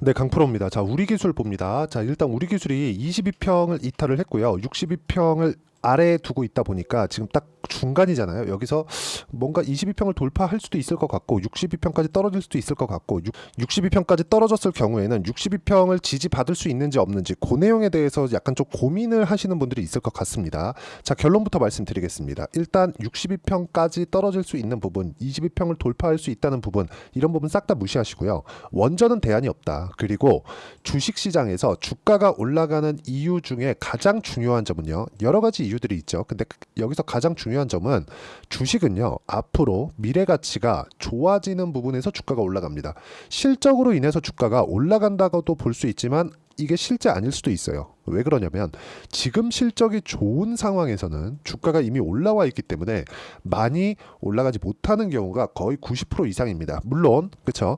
네, 강프로입니다. 자, 우리 기술 봅니다. 자, 일단 우리 기술이 22평을 이탈을 했고요. 62평을 아래에 두고 있다 보니까 지금 딱 중간이잖아요. 여기서 뭔가 22평을 돌파할 수도 있을 것 같고 62평까지 떨어질 수도 있을 것 같고 62평까지 떨어졌을 경우에는 62평을 지지받을 수 있는지 없는지 그 내용에 대해서 약간 좀 고민을 하시는 분들이 있을 것 같습니다. 자, 결론부터 말씀드리겠습니다. 일단 62평까지 떨어질 수 있는 부분, 22평을 돌파할 수 있다는 부분, 이런 부분 싹 다 무시하시고요. 원전은 대안이 없다. 그리고 주식시장에서 주가가 올라가는 이유 중에 가장 중요한 점은요. 여러 가지 이유들이 있죠. 근데 여기서 가장 중요한 점은 주식은요. 앞으로 미래 가치가 좋아지는 부분에서 주가가 올라갑니다. 실적으로 인해서 주가가 올라간다고도 볼 수 있지만 이게 실제 아닐 수도 있어요. 왜 그러냐면 지금 실적이 좋은 상황에서는 주가가 이미 올라와 있기 때문에 많이 올라가지 못하는 경우가 거의 90% 이상입니다. 물론 그렇죠.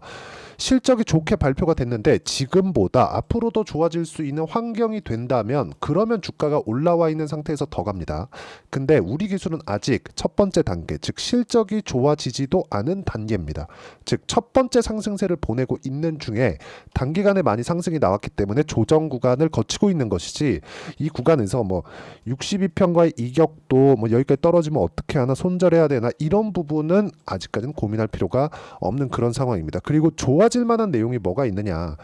실적이 좋게 발표가 됐는데 지금보다 앞으로 더 좋아질 수 있는 환경이 된다면 그러면 주가가 올라와 있는 상태에서 더 갑니다. 근데 우리 기술은 아직 첫 번째 단계, 즉 실적이 좋아지지도 않은 단계입니다. 즉 첫 번째 상승세를 보내고 있는 중에 단기간에 많이 상승이 나왔기 때문에 조정 구간을 거치고 있는 것이지, 이 구간에서 뭐 62평과의 이격도 뭐 여기까지 떨어지면 어떻게 하나, 손절해야 되나, 이런 부분은 아직까지는 고민할 필요가 없는 그런 상황입니다. 그리고 좋아질 만한 내용이 뭐가 있느냐,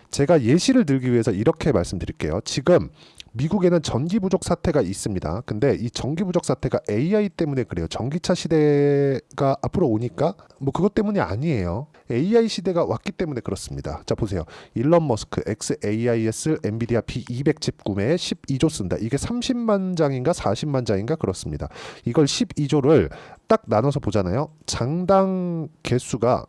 제가 예시를 들기 위해서 이렇게 말씀드릴게요. 지금 미국에는 전기 부족 사태가 있습니다. 근데 이 전기 부족 사태가 AI 때문에 그래요. 전기차 시대가 앞으로 오니까 뭐 그것 때문이 아니에요. AI 시대가 왔기 때문에 그렇습니다. 자, 보세요. 일론 머스크 XAIS 엔비디아 B200 칩 구매에 12조 쓴다. 이게 30만 장인가 40만 장인가 그렇습니다. 이걸 12조를 딱 나눠서 보잖아요. 장당 개수가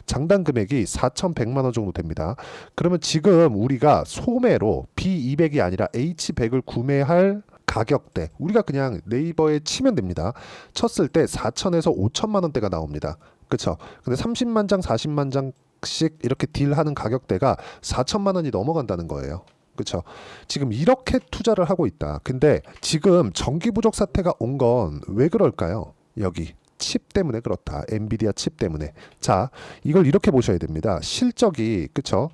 장당 금액이 4,100만 원 정도 됩니다. 그러면 지금 우리가 소매로 B200이 아니라 H100을 구매할 가격대, 우리가 그냥 네이버에 치면 됩니다. 쳤을 때 4천에서 5천만 원대가 나옵니다. 그렇죠? 근데 30만 장, 40만 장씩 이렇게 딜하는 가격대가 4천만 원이 넘어간다는 거예요. 그렇죠? 지금 이렇게 투자를 하고 있다. 근데 지금 전기 부족 사태가 온 건 왜 그럴까요? 여기 칩 때문에 그렇다. 엔비디아 칩 때문에. 자, 이걸 이렇게 보셔야 됩니다. 실적이, 그쵸?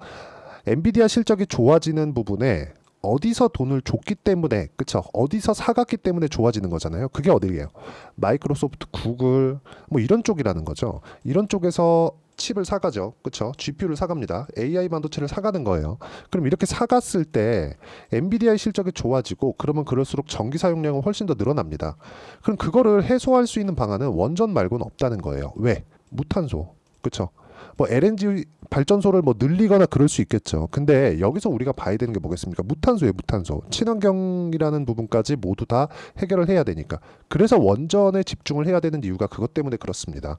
엔비디아 실적이 좋아지는 부분에 어디서 돈을 줬기 때문에, 그쵸? 어디서 사갔기 때문에 좋아지는 거잖아요. 그게 어디예요? 마이크로소프트, 구글, 뭐 이런 쪽이라는 거죠. 이런 쪽에서 칩을 사가죠. 그쵸? GPU를 사갑니다. AI 반도체를 사가는 거예요. 그럼 이렇게 사갔을 때 엔비디아의 실적이 좋아지고, 그러면 그럴수록 전기 사용량은 훨씬 더 늘어납니다. 그럼 그거를 해소할 수 있는 방안은 원전 말고는 없다는 거예요. 왜? 무탄소. 그쵸? 뭐 LNG 발전소를 뭐 늘리거나 그럴 수 있겠죠. 근데 여기서 우리가 봐야 되는 게 뭐겠습니까? 무탄소예요, 무탄소. 친환경이라는 부분까지 모두 다 해결을 해야 되니까. 그래서 원전에 집중을 해야 되는 이유가 그것 때문에 그렇습니다.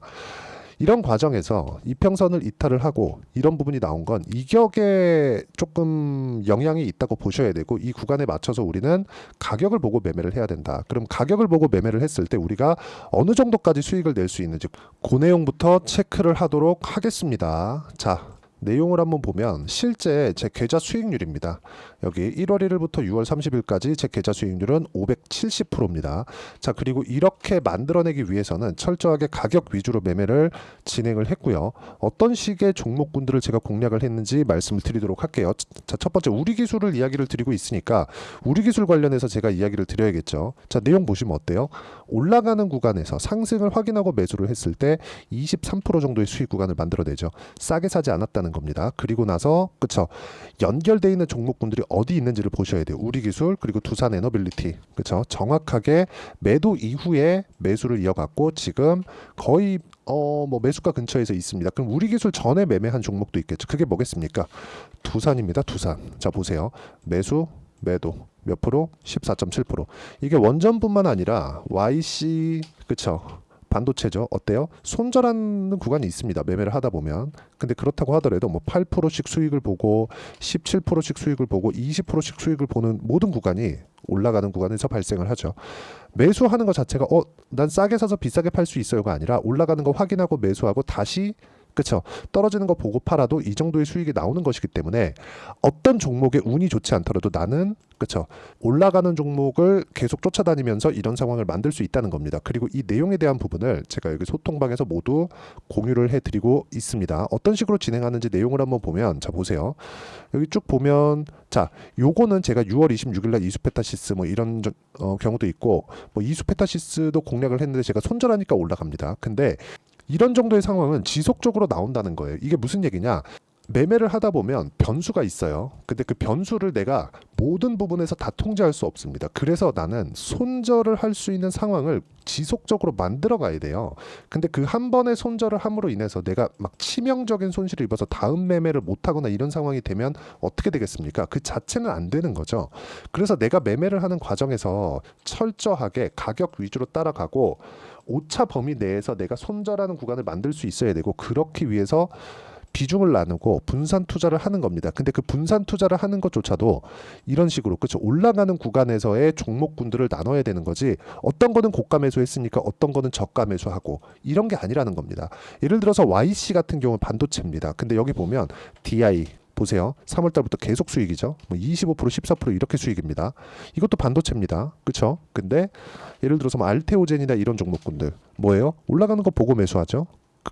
이런 과정에서 이평선을 이탈을 하고 이런 부분이 나온 건 이격에 조금 영향이 있다고 보셔야 되고, 이 구간에 맞춰서 우리는 가격을 보고 매매를 해야 된다. 그럼 가격을 보고 매매를 했을 때 우리가 어느 정도까지 수익을 낼 수 있는지 그 내용부터 체크를 하도록 하겠습니다. 자, 내용을 한번 보면 실제 제 계좌 수익률입니다. 여기 1월 1일부터 6월 30일까지 제 계좌 수익률은 570%입니다. 자, 그리고 이렇게 만들어내기 위해서는 철저하게 가격 위주로 매매를 진행을 했고요. 어떤 식의 종목군들을 제가 공략을 했는지 말씀을 드리도록 할게요. 자, 첫 번째 우리 기술을 이야기를 드리고 있으니까 우리 기술 관련해서 제가 이야기를 드려야겠죠. 자, 내용 보시면 어때요? 올라가는 구간에서 상승을 확인하고 매수를 했을 때 23% 정도의 수익 구간을 만들어내죠. 싸게 사지 않았다는 겁니다. 그리고 나서 그쵸, 연결되어 있는 종목군들이 어디 있는지를 보셔야 돼요. 우리 기술, 그리고 두산 에너빌리티, 그쵸, 정확하게 매도 이후에 매수를 이어갔고 지금 거의 뭐 매수가 근처에서 있습니다. 그럼 우리 기술 전에 매매한 종목도 있겠죠. 그게 뭐겠습니까? 두산입니다. 두산. 자, 보세요. 매수, 매도 몇 프로? 14.7%. 이게 원전뿐만 아니라 YC, 그쵸, 반도체죠. 어때요? 손절하는 구간이 있습니다. 매매를 하다 보면. 근데 그렇다고 하더라도 뭐 8%씩 수익을 보고 17%씩 수익을 보고 20%씩 수익을 보는 모든 구간이 올라가는 구간에서 발생을 하죠. 매수하는 것 자체가 난 싸게 사서 비싸게 팔 수 있어요가 아니라 올라가는 거 확인하고 매수하고 다시 그쵸? 떨어지는 거 보고 팔아도 이 정도의 수익이 나오는 것이기 때문에 어떤 종목에 운이 좋지 않더라도 나는 그쵸? 올라가는 종목을 계속 쫓아다니면서 이런 상황을 만들 수 있다는 겁니다. 그리고 이 내용에 대한 부분을 제가 여기 소통방에서 모두 공유를 해드리고 있습니다. 어떤 식으로 진행하는지 내용을 한번 보면 자 보세요. 여기 쭉 보면 자 요거는 제가 6월 26일 날 이수페타시스 뭐 이런 경우도 있고 뭐 이수페타시스도 공략을 했는데 제가 손절하니까 올라갑니다. 근데 이런 정도의 상황은 지속적으로 나온다는 거예요. 이게 무슨 얘기냐? 매매를 하다 보면 변수가 있어요. 근데 그 변수를 내가 모든 부분에서 다 통제할 수 없습니다. 그래서 나는 손절을 할 수 있는 상황을 지속적으로 만들어 가야 돼요. 근데 그 한 번의 손절을 함으로 인해서 내가 막 치명적인 손실을 입어서 다음 매매를 못 하거나 이런 상황이 되면 어떻게 되겠습니까? 그 자체는 안 되는 거죠. 그래서 내가 매매를 하는 과정에서 철저하게 가격 위주로 따라가고 오차 범위 내에서 내가 손절하는 구간을 만들 수 있어야 되고 그렇기 위해서 비중을 나누고 분산 투자를 하는 겁니다. 근데 그 분산 투자를 하는 것조차도 이런 식으로 그렇죠. 올라가는 구간에서의 종목군들을 나눠야 되는 거지 어떤 거는 고가 매수했으니까 어떤 거는 저가 매수하고 이런 게 아니라는 겁니다. 예를 들어서 YC 같은 경우는 반도체입니다. 근데 여기 보면 DI 보세요. 3월 달부터 계속 수익이죠. 뭐 25%, 14% 이렇게 수익입니다. 이것도 반도체입니다. 그렇죠? 근데 예를 들어서 뭐 알테오젠이나 이런 종목군들 뭐예요? 올라가는 거 보고 매수하죠.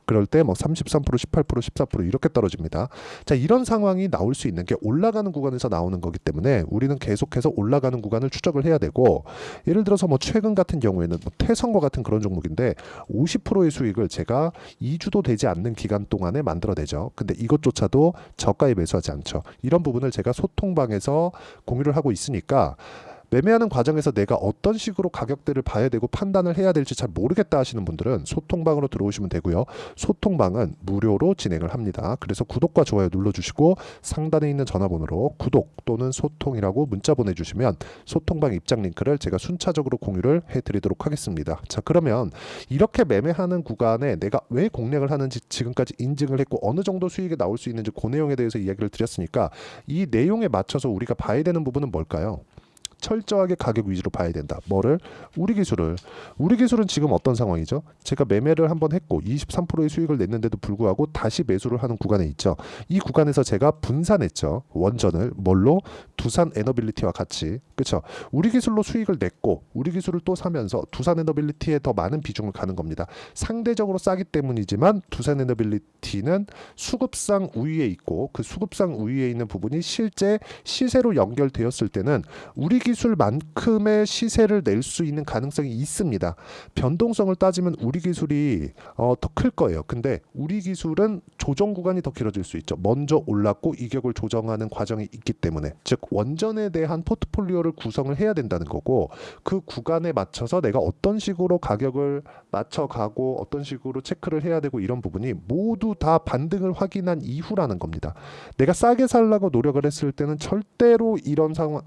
그럴 때 뭐 33%, 18%, 14% 이렇게 떨어집니다. 자, 이런 상황이 나올 수 있는 게 올라가는 구간에서 나오는 거기 때문에 우리는 계속해서 올라가는 구간을 추적을 해야 되고 예를 들어서 뭐 최근 같은 경우에는 뭐 태성과 같은 그런 종목인데 50%의 수익을 제가 2주도 되지 않는 기간 동안에 만들어내죠. 근데 이것조차도 저가에 매수하지 않죠. 이런 부분을 제가 소통방에서 공유를 하고 있으니까 매매하는 과정에서 내가 어떤 식으로 가격대를 봐야 되고 판단을 해야 될지 잘 모르겠다 하시는 분들은 소통방으로 들어오시면 되고요. 소통방은 무료로 진행을 합니다. 그래서 구독과 좋아요 눌러주시고 상단에 있는 전화번호로 구독 또는 소통이라고 문자 보내주시면 소통방 입장 링크를 제가 순차적으로 공유를 해드리도록 하겠습니다. 자, 그러면 이렇게 매매하는 구간에 내가 왜 공략을 하는지 지금까지 인증을 했고 어느 정도 수익이 나올 수 있는지 그 내용에 대해서 이야기를 드렸으니까 이 내용에 맞춰서 우리가 봐야 되는 부분은 뭘까요? 철저하게 가격 위주로 봐야 된다. 뭐를? 우리 기술을. 우리 기술은 지금 어떤 상황이죠? 제가 매매를 한번 했고 23%의 수익을 냈는데도 불구하고 다시 매수를 하는 구간에 있죠. 이 구간에서 제가 분산했죠. 원전을 뭘로? 두산 에너빌리티와 같이. 그렇죠? 우리 기술로 수익을 냈고 우리 기술을 또 사면서 두산 에너빌리티에 더 많은 비중을 가는 겁니다. 상대적으로 싸기 때문이지만 두산 에너빌리티는 수급상 우위에 있고 그 수급상 우위에 있는 부분이 실제 시세로 연결되었을 때는 우리 기술만큼의 시세를 낼 수 있는 가능성이 있습니다. 변동성을 따지면 우리 기술이 더 클 거예요. 근데 우리 기술은 조정 구간이 더 길어질 수 있죠. 먼저 올랐고 이격을 조정하는 과정이 있기 때문에 즉 원전에 대한 포트폴리오를 구성을 해야 된다는 거고 그 구간에 맞춰서 내가 어떤 식으로 가격을 맞춰가고 어떤 식으로 체크를 해야 되고 이런 부분이 모두 다 반등을 확인한 이후라는 겁니다. 내가 싸게 살라고 노력을 했을 때는 절대로 이런 상황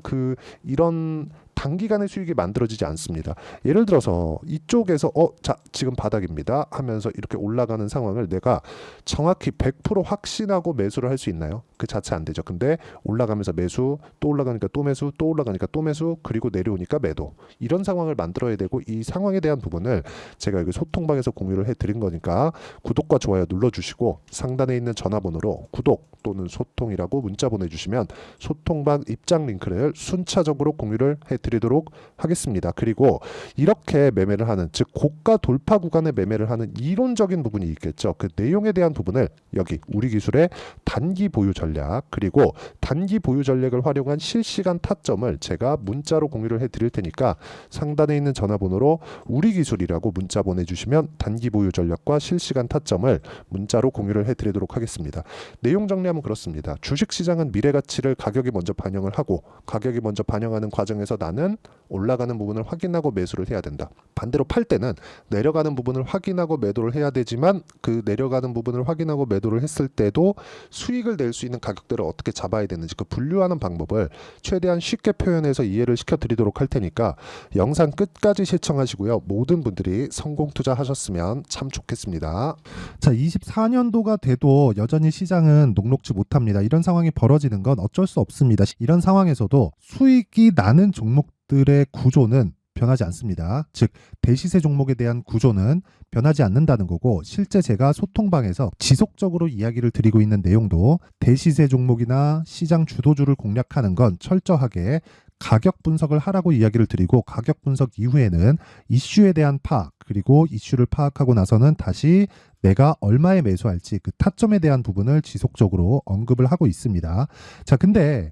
이런 단기간의 수익이 만들어지지 않습니다. 예를 들어서 이쪽에서 자 지금 바닥입니다 하면서 이렇게 올라가는 상황을 내가 정확히 100% 확신하고 매수를 할 수 있나요? 그 자체 안 되죠. 근데 올라가면서 매수, 또 올라가니까 또 매수, 또 올라가니까 또 매수, 그리고 내려오니까 매도. 이런 상황을 만들어야 되고 이 상황에 대한 부분을 제가 여기 소통방에서 공유를 해드린 거니까 구독과 좋아요 눌러주시고 상단에 있는 전화번호로 구독 또는 소통이라고 문자 보내주시면 소통방 입장 링크를 순차적으로 공유를 해드리도록 하겠습니다. 그리고 이렇게 매매를 하는 즉 고가 돌파 구간에 매매를 하는 이론적인 부분이 있겠죠. 그 내용에 대한 부분을 여기 우리 기술의 단기 보유 전략 그리고 단기 보유 전략을 활용한 실시간 타점을 제가 문자로 공유를 해드릴 테니까 상단에 있는 전화번호로 우리 기술이라고 문자 보내주시면 단기 보유 전략과 실시간 타점을 문자로 공유를 해드리도록 하겠습니다. 내용 정리하면 그렇습니다. 주식시장은 미래가치를 가격이 먼저 반영을 하고 가격이 먼저 반영하는 과정에서 나는 올라가는 부분을 확인하고 매수를 해야 된다. 반대로 팔 때는 내려가는 부분을 확인하고 매도를 해야 되지만 그 내려가는 부분을 확인하고 매도를 했을 때도 수익을 낼 수 있는 가격대를 어떻게 잡아야 되는지 그 분류하는 방법을 최대한 쉽게 표현해서 이해를 시켜드리도록 할 테니까 영상 끝까지 시청하시고요. 모든 분들이 성공 투자하셨으면 참 좋겠습니다. 자, 24년도가 돼도 여전히 시장은 녹록지 못합니다. 이런 상황이 벌어지는 건 어쩔 수 없습니다. 이런 상황에서도 수익이 나는 종목들의 구조는 변하지 않습니다. 즉 대시세 종목에 대한 구조는 변하지 않는다는 거고, 실제 제가 소통방에서 지속적으로 이야기를 드리고 있는 내용도 대시세 종목이나 시장 주도주를 공략하는 건 철저하게 가격 분석을 하라고 이야기를 드리고, 가격 분석 이후에는 이슈에 대한 파악, 그리고 이슈를 파악하고 나서는 다시 내가 얼마에 매수할지 그 타점에 대한 부분을 지속적으로 언급을 하고 있습니다. 자, 근데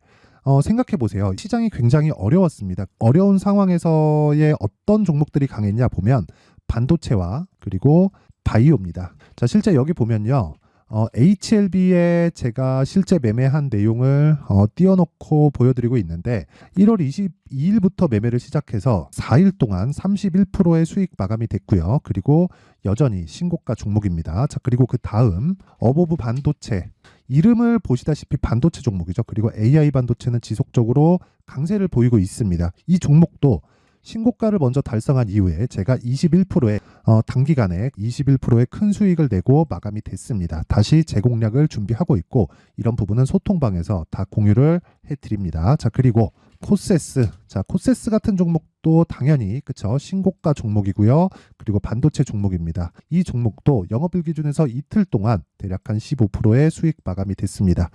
생각해 보세요. 시장이 굉장히 어려웠습니다. 어려운 상황에서의 어떤 종목들이 강했냐 보면 반도체와 그리고 바이오입니다. 자, 실제 여기 보면요. HLB에 제가 실제 매매한 내용을 띄워놓고 보여드리고 있는데, 1월 22일부터 매매를 시작해서 4일 동안 31%의 수익 마감이 됐고요. 그리고 여전히 신고가 종목입니다. 자, 그리고 그 다음 어보브 반도체, 이름을 보시다시피 반도체 종목이죠. 그리고 AI 반도체는 지속적으로 강세를 보이고 있습니다. 이 종목도 신고가를 먼저 달성한 이후에 제가 21%의 단기간에 21%의 큰 수익을 내고 마감이 됐습니다. 다시 재공략을 준비하고 있고, 이런 부분은 소통방에서 다 공유를 해드립니다. 자, 그리고 코세스. 자, 코세스 같은 종목도 당연히 그쵸, 신고가 종목이고요. 그리고 반도체 종목입니다. 이 종목도 영업일 기준에서 이틀 동안 대략 한 15%의 수익 마감이 됐습니다.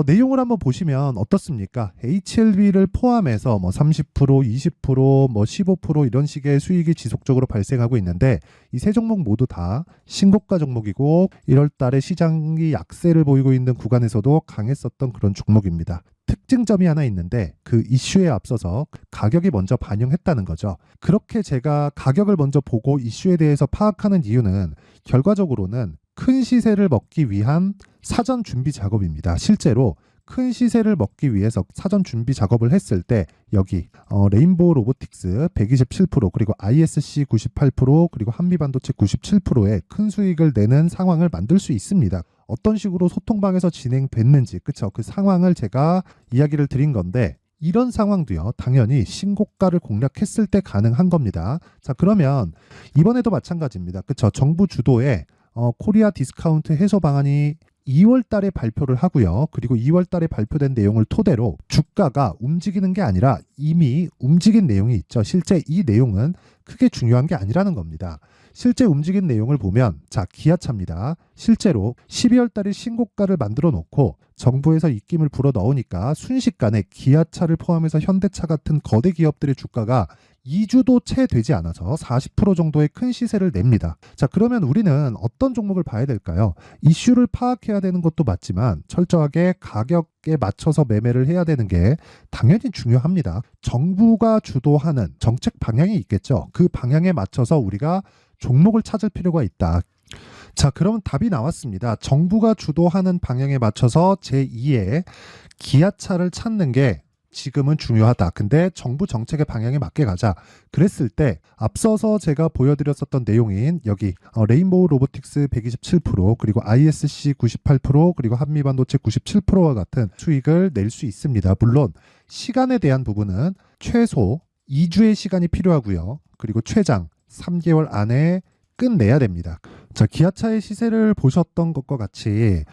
내용을 한번 보시면 어떻습니까? HLB를 포함해서 뭐 30%, 20%, 뭐 15% 이런 식의 수익이 지속적으로 발생하고 있는데, 이 세 종목 모두 다 신고가 종목이고 1월 달에 시장이 약세를 보이고 있는 구간에서도 강했었던 그런 종목입니다. 특징점이 하나 있는데, 그 이슈에 앞서서 가격이 먼저 반영했다는 거죠. 그렇게 제가 가격을 먼저 보고 이슈에 대해서 파악하는 이유는 결과적으로는 큰 시세를 먹기 위한 사전 준비 작업입니다. 실제로 큰 시세를 먹기 위해서 사전 준비 작업을 했을 때 여기 레인보우 로보틱스 127%, 그리고 ISC 98%, 그리고 한미반도체 97%의 큰 수익을 내는 상황을 만들 수 있습니다. 어떤 식으로 소통방에서 진행됐는지, 그쵸? 그 상황을 제가 이야기를 드린 건데, 이런 상황도요, 당연히 신고가를 공략했을 때 가능한 겁니다. 자, 그러면 이번에도 마찬가지입니다. 그쵸? 정부 주도의 코리아 디스카운트 해소 방안이 2월 달에 발표를 하고요. 그리고 2월 달에 발표된 내용을 토대로 주가가 움직이는 게 아니라 이미 움직인 내용이 있죠. 실제 이 내용은 크게 중요한 게 아니라는 겁니다. 실제 움직인 내용을 보면, 자, 기아차입니다. 실제로 12월 달에 신고가를 만들어 놓고 정부에서 입김을 불어 넣으니까 순식간에 기아차를 포함해서 현대차 같은 거대 기업들의 주가가 2주도 채 되지 않아서 40% 정도의 큰 시세를 냅니다. 자, 그러면 우리는 어떤 종목을 봐야 될까요? 이슈를 파악해야 되는 것도 맞지만 철저하게 가격에 맞춰서 매매를 해야 되는 게 당연히 중요합니다. 정부가 주도하는 정책 방향이 있겠죠. 그 방향에 맞춰서 우리가 종목을 찾을 필요가 있다. 자, 그러면 답이 나왔습니다. 정부가 주도하는 방향에 맞춰서 제2의 기아차를 찾는 게 지금은 중요하다. 근데 정부 정책의 방향에 맞게 가자. 그랬을 때 앞서서 제가 보여드렸었던 내용인 여기 레인보우 로보틱스 127%, 그리고 ISC 98%, 그리고 한미반도체 97%와 같은 수익을 낼 수 있습니다. 물론 시간에 대한 부분은 최소 2주의 시간이 필요하고요. 그리고 최장 3개월 안에 끝내야 됩니다. 자, 기아차의 시세를 보셨던 것과 같이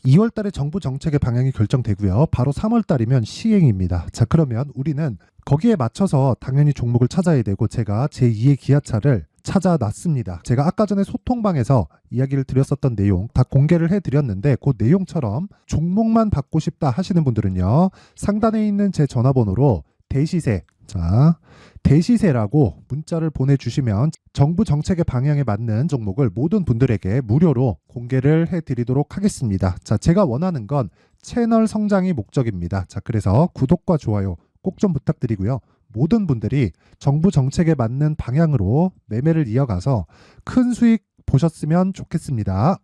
2월 달에 정부 정책의 방향이 결정되고요. 바로 3월 달이면 시행입니다. 자, 그러면 우리는 거기에 맞춰서 당연히 종목을 찾아야 되고, 제가 제2의 기아차를 찾아놨습니다. 제가 아까 전에 소통방에서 이야기를 드렸었던 내용 다 공개를 해드렸는데, 그 내용처럼 종목만 받고 싶다 하시는 분들은요, 상단에 있는 제 전화번호로 대시세, 자, 대시세라고 문자를 보내주시면 정부 정책의 방향에 맞는 종목을 모든 분들에게 무료로 공개를 해드리도록 하겠습니다. 자, 제가 원하는 건 채널 성장이 목적입니다. 자, 그래서 구독과 좋아요 꼭 좀 부탁드리고요. 모든 분들이 정부 정책에 맞는 방향으로 매매를 이어가서 큰 수익 보셨으면 좋겠습니다.